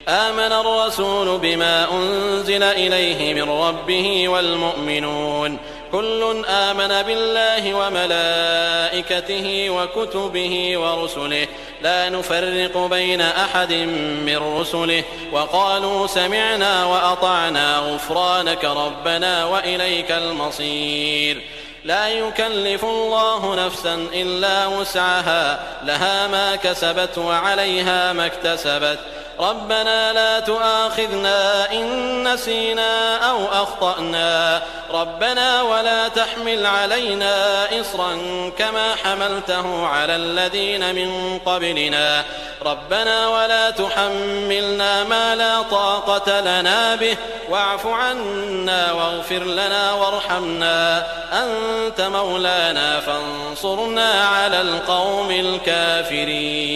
آمن الرسول بما أنزل إليه من ربه والمؤمنون كل آمن بالله وملائكته وكتبه ورسله لا نفرق بين أحد من رسله وقالوا سمعنا وأطعنا غفرانك ربنا وإليك المصير. لا يكلف الله نفسا إلا وسعها لها ما كسبت وعليها ما اكتسبت ربنا لا تؤاخذنا إن نسينا أو أخطأنا ربنا ولا تحمل علينا إصرا كما حملته على الذين من قبلنا ربنا ولا تحملنا ما لا طاقة لنا به واعف عنا واغفر لنا وارحمنا أنت مولانا فانصرنا على القوم الكافرين.